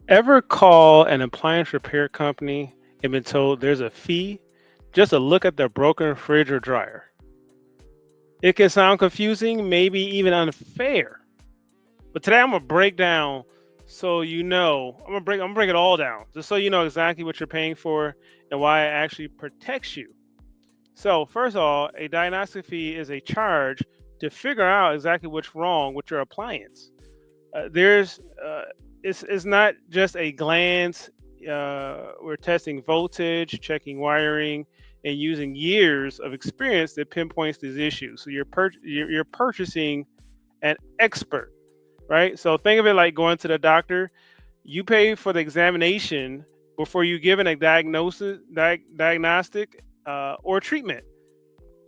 Ever call an appliance repair company and been told there's a fee just to look at the broken fridge or dryer? It can sound confusing, maybe even unfair. But today I'm gonna break down so you know. I'm gonna break it all down just so you know exactly what you're paying for and why it actually protects you. So first of all, a diagnostic fee is a charge to figure out exactly what's wrong with your appliance. There's it's not just a glance. We're testing voltage, checking wiring, and using years of experience that pinpoints these issues. So you're purchasing an expert, right? So think of it like going to the doctor. You pay for the examination before you given a diagnostic or treatment.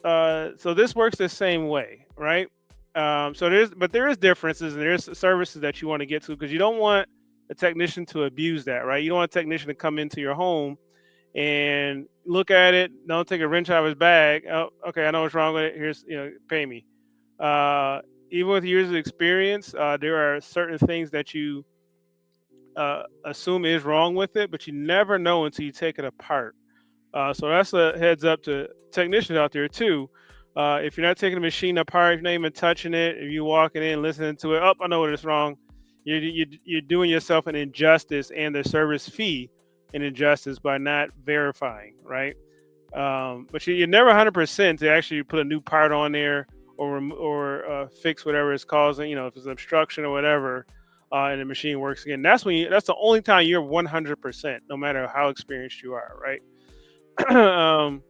So this works the same way, right? But there is differences and there's services that you want to get to because you don't want a technician to abuse that, right? You don't want a technician to come into your home and look at it, don't take a wrench out of his bag. Oh, okay, I know what's wrong with it. Here's, pay me. Uh, Even with years of experience, there are certain things that you assume is wrong with it, but you never know until you take it apart. So that's a heads up to technicians out there too. If you're not taking the machine apart, if you're not even touching it, if you're walking in, listening to it, oh, I know what is wrong. You're doing yourself an injustice and the service fee an injustice by not verifying, right? But you're never 100% to actually put a new part on there or fix whatever it's causing. If it's an obstruction or whatever, and the machine works again. That's the only time you're 100%, no matter how experienced you are, right? um,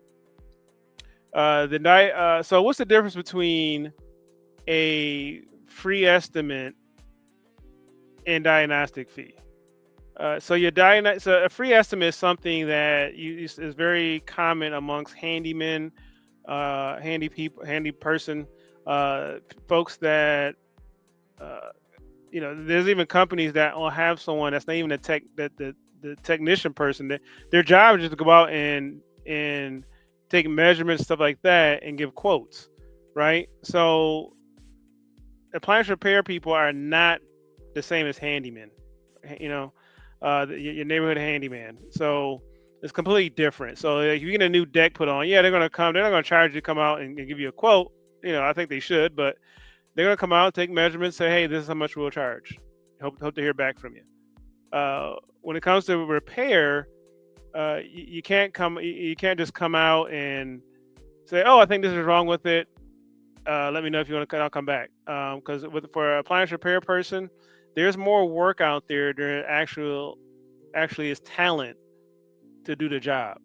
so what's the difference between a free estimate and diagnostic fee? So a free estimate is something that is very common amongst handymen, handy people, handy person, folks that uh, There's even companies that will have someone that's not even a tech that the technician person that their job is just to go out and take measurements, stuff like that, and give quotes, right? So appliance repair people are not the same as handymen, you know, your neighborhood handyman. So it's completely different. So like, if you get a new deck put on, yeah, they're gonna come. They're not gonna charge you to come out and give you a quote. I think they should, but they're gonna come out, take measurements, say, hey, this is how much we'll charge. Hope to hear back from you. When it comes to repair, you can't just come out and say, oh, I think this is wrong with it. Let me know if you want to. I'll come back. Because for an appliance repair person, there's more work out there than actually is talent to do the job.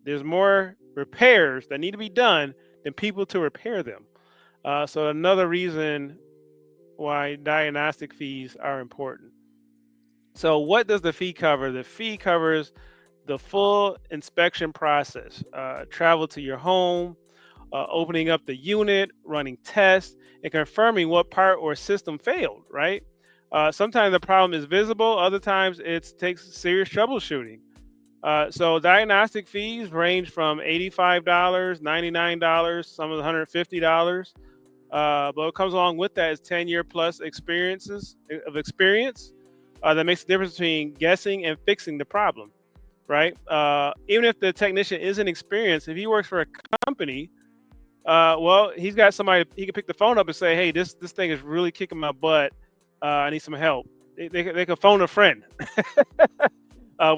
There's more repairs that need to be done than people to repair them. So another reason why diagnostic fees are important. So what does the fee cover? The fee covers the full inspection process, travel to your home, opening up the unit, running tests, and confirming what part or system failed, right? Sometimes the problem is visible, other times it takes serious troubleshooting. So diagnostic fees range from $85, $99, some of $150. But what comes along with that is 10-year plus experience that makes the difference between guessing and fixing the problem, right? Even if the technician isn't experienced, if he works for a company, well, he's got somebody he can pick the phone up and say, "Hey, this thing is really kicking my butt. I need some help." They can phone a friend,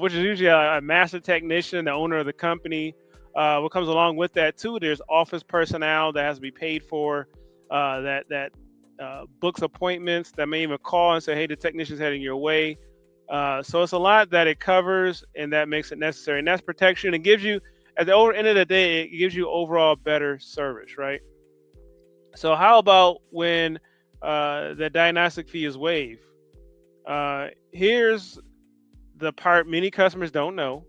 which is usually a master technician, the owner of the company. What comes along with that too? There's office personnel that has to be paid for, that books appointments, that may even call and say, "Hey, the technician's heading your way." So it's a lot that it covers, and that makes it necessary, and that's protection. It gives you, at the end of the day, it gives you overall better service, right? So how about when the diagnostic fee is waived? Here's the part many customers don't know.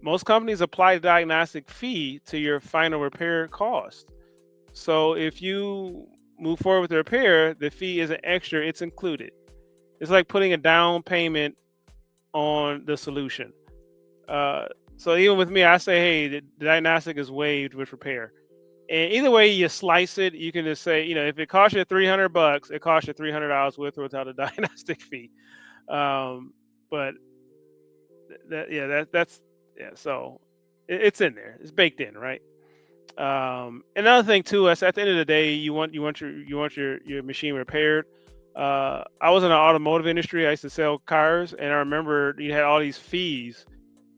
Most companies apply the diagnostic fee to your final repair cost. So if you move forward with the repair, the fee isn't extra, it's included. It's like putting a down payment on the solution. Uh, so even with me, I say, hey, the diagnostic is waived with repair. And either way you slice it, you can just say, if it costs you $300, it costs you $300 with or without a diagnostic fee. Um, but that's yeah. So it's in there. It's baked in, right? Another thing too is at the end of the day, you want your machine repaired. I was in the automotive industry. I used to sell cars, and I remember you had all these fees,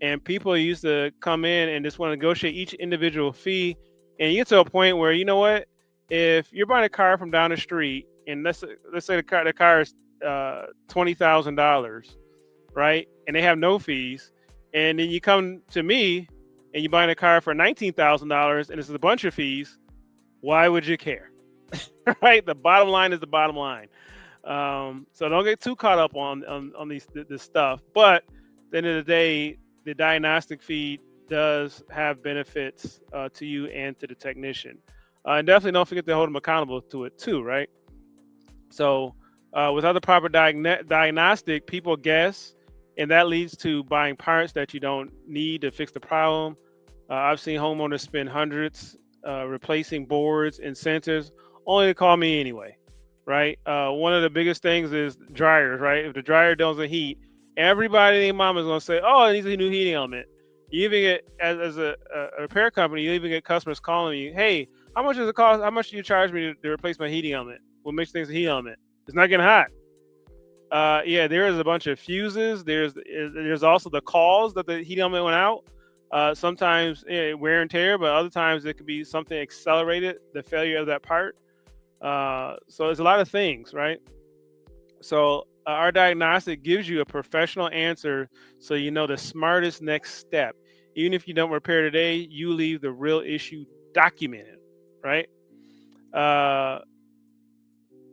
and people used to come in and just want to negotiate each individual fee. And you get to a point where, you know what, if you're buying a car from down the street, and let's say the car is $20,000, right? And they have no fees, and then you come to me and you buying a car for $19,000 and this is a bunch of fees. Why would you care? Right? The bottom line is the bottom line. So don't get too caught up on this stuff. But at the end of the day, the diagnostic fee does have benefits to you and to the technician. And definitely don't forget to hold them accountable to it too, right? So without the proper diagnostic, people guess, and that leads to buying parts that you don't need to fix the problem. I've seen homeowners spend hundreds replacing boards and sensors only to call me anyway, right? One of the biggest things is dryers, right? If the dryer doesn't heat, everybody and their mom is going to say, oh, it needs a new heating element. You even get, as a repair company, you even get customers calling you, hey, how much does it cost? How much do you charge me to replace my heating element? What makes things a heat element? It's not getting hot. Yeah, there is a bunch of fuses. There's also the calls that the heat element went out. Sometimes wear and tear, but other times it could be something accelerated, the failure of that part. So there's a lot of things, right? So our diagnostic gives you a professional answer, so you know the smartest next step. Even if you don't repair today, you leave the real issue documented, right?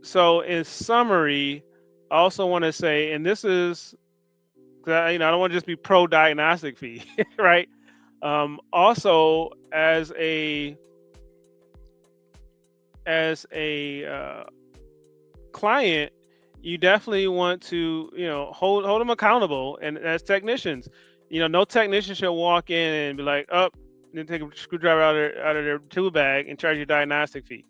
So in summary, I also want to say, and this is, I don't want to just be pro diagnostic fee, right? Also, as a client, you definitely want to, hold them accountable. And as technicians, no technician should walk in and be like, oh, then take a screwdriver out of their tool bag and charge you a diagnostic fee.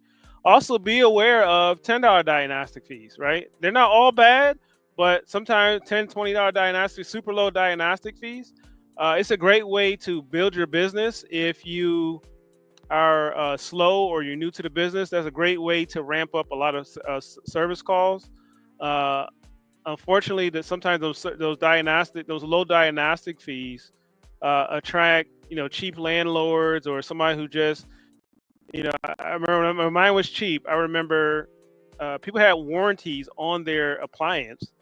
Also, be aware of $10 diagnostic fees, right? They're not all bad, but sometimes $10, $20 diagnostic, super low diagnostic fees. It's a great way to build your business. If you are slow or you're new to the business, that's a great way to ramp up a lot of service calls. Unfortunately, that sometimes those low diagnostic fees attract cheap landlords or somebody who just I remember when mine was cheap. I remember people had warranties on their appliance,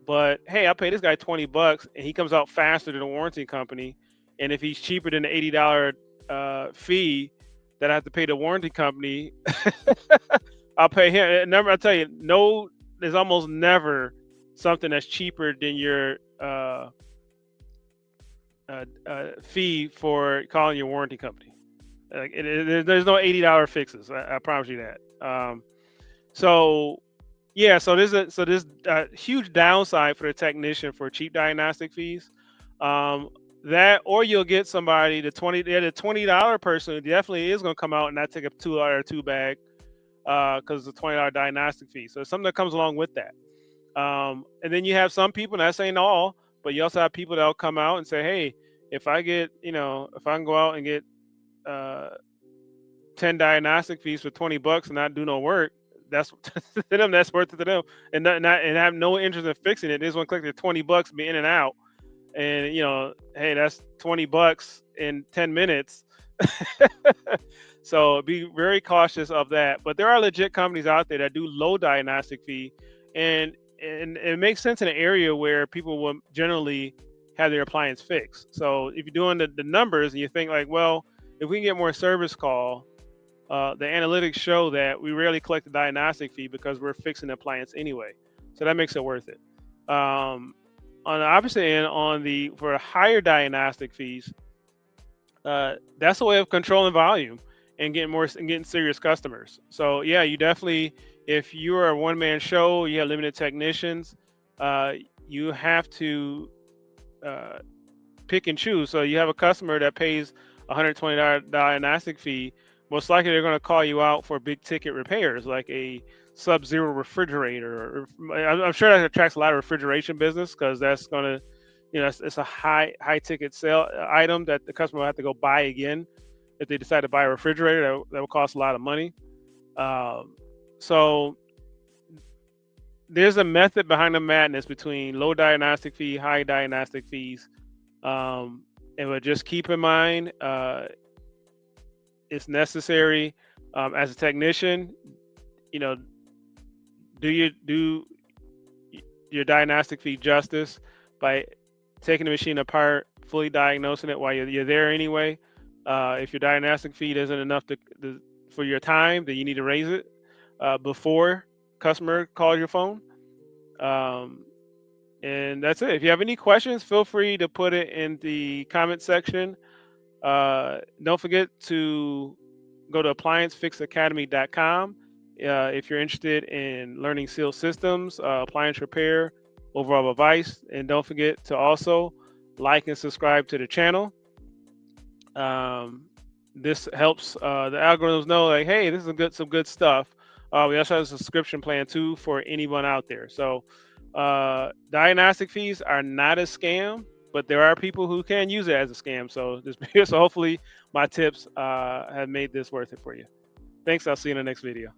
but hey, I paid this guy $20 and he comes out faster than the warranty company. And if he's cheaper than the $80 fee that I have to pay the warranty company, I'll pay him. I tell you, no, there's almost never something that's cheaper than your fee for calling your warranty company. There's no $80 fixes. I promise you that. So there's a huge downside for the technician for cheap diagnostic fees. That, or you'll get somebody, the $20 person who definitely is going to come out and not take a $2 bag because it's a $20 diagnostic fee. So it's something that comes along with that. And then you have some people, and that's ain't all, but you also have people that'll come out and say, hey, if I can go out and get 10 diagnostic fees for $20 and not do no work, that's to them, that's worth it to them, and have no interest in fixing it. They just want to click their $20, be in and out, and hey, that's $20 in 10 minutes. So be very cautious of that. But there are legit companies out there that do low diagnostic fee, and it makes sense in an area where people will generally have their appliance fixed. So if you're doing the numbers and you think like, well, if we can get more service call, the analytics show that we rarely collect the diagnostic fee because we're fixing the appliance anyway. So that makes it worth it. On the opposite end, for higher diagnostic fees, that's a way of controlling volume and getting serious customers. So yeah, you definitely, if you're a one-man show, you have limited technicians, you have to pick and choose. So you have a customer that pays $120 diagnostic fee, most likely they're going to call you out for big ticket repairs like a Sub-Zero refrigerator. I'm sure that attracts a lot of refrigeration business because that's going to it's a high ticket sale item that the customer will have to go buy again if they decide to buy a refrigerator. That will cost a lot of money. So there's a method behind the madness between low diagnostic fee, high diagnostic fees. And but just keep in mind, it's necessary. As a technician, you know, do your diagnostic fee justice by taking the machine apart, fully diagnosing it while you're there anyway. If your diagnostic fee isn't enough for your time, then you need to raise it before customer calls your phone. And that's it. If you have any questions, feel free to put it in the comment section. Don't forget to go to appliancefixacademy.com if you're interested in learning seal systems, appliance repair, overall advice. And don't forget to also like and subscribe to the channel. This helps the algorithms know, like, hey, this is some good stuff. We also have a subscription plan too for anyone out there. So diagnostic fees are not a scam, but there are people who can use it as a scam. So so hopefully my tips have made this worth it for you. Thanks. I'll see you in the next video.